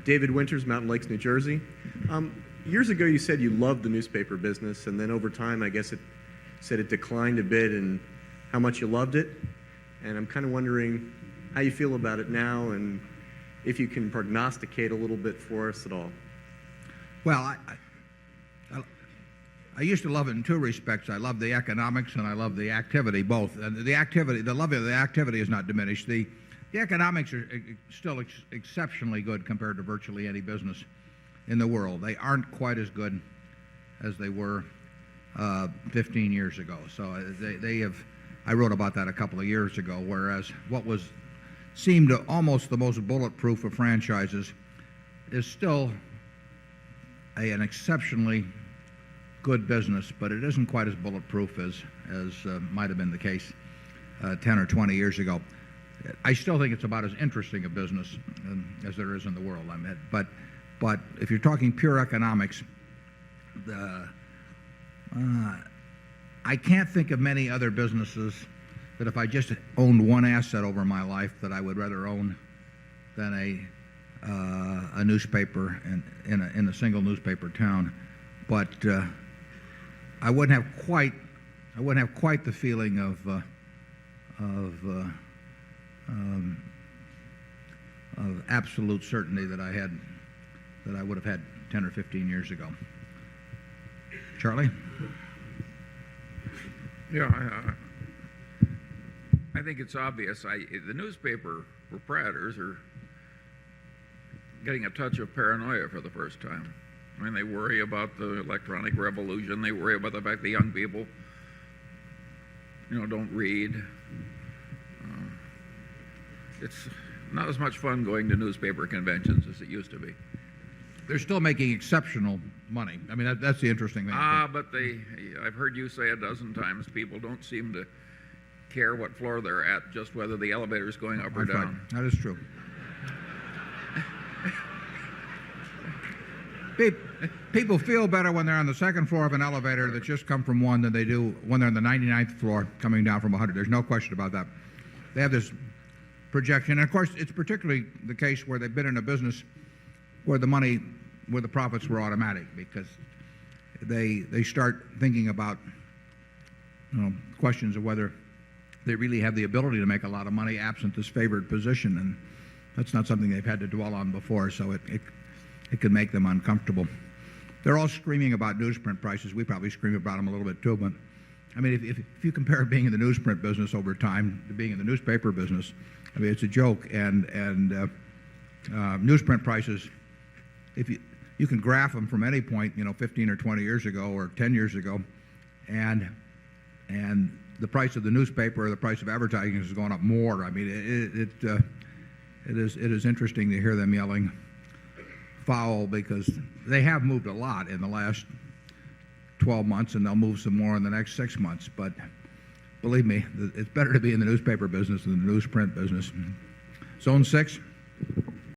David Winters, Mountain Lakes, New Jersey. Years ago, you said you loved the newspaper business, and then over time, I guess it said it declined a bit and how much you loved it. And I'm kind of wondering how you feel about it now and if you can prognosticate a little bit for us at all. Well, I used to love it in two respects. I love the economics and I love the activity, both. And the love of the activity is not diminished. The economics are still exceptionally good compared to virtually any business in the world. They aren't quite as good as they were 15 years ago. So they have. I wrote about that a couple of years ago. Whereas what seemed almost the most bulletproof of franchises is still an exceptionally good business, but it isn't quite as bulletproof as might have been the case 10 or 20 years ago. I still think it's about as interesting a business as there is in the world. But if you're talking pure economics, I can't think of many other businesses that if I just owned one asset over my life that I would rather own than a newspaper in a single newspaper town. But I wouldn't have quite the feeling of absolute certainty that I would have had 10 or 15 years ago. Charlie? Yeah, I think it's obvious. The newspaper proprietors are getting a touch of paranoia for the first time. I mean, they worry about the electronic revolution. They worry about the fact that young people, don't read. It's not as much fun going to newspaper conventions as it used to be. They're still making exceptional money. I mean, that's the interesting thing. But I've heard you say a dozen times, people don't seem to care what floor they're at, just whether the elevator's going up or down. That is true. People feel better when they're on the second floor of an elevator that's just come from one than they do when they're on the 99th floor coming down from 100. There's no question about that. They have this projection. And of course, it's particularly the case where they've been in a business where the profits were automatic, because they start thinking about questions of whether they really have the ability to make a lot of money absent this favored position, and that's not something they've had to dwell on before, so it can make them uncomfortable. They're all screaming about newsprint prices. We probably scream about them a little bit too, but I mean, if you compare being in the newsprint business over time to being in the newspaper business, I mean, it's a joke. And newsprint prices, if you can graph them from any point, 15 or 20 years ago or 10 years ago, and the price of the newspaper or the price of advertising is going up more. I mean, it is interesting to hear them yelling foul, because they have moved a lot in the last 12 months, and they'll move some more in the next 6 months. But believe me, it's better to be in the newspaper business than the newsprint business. Zone 6.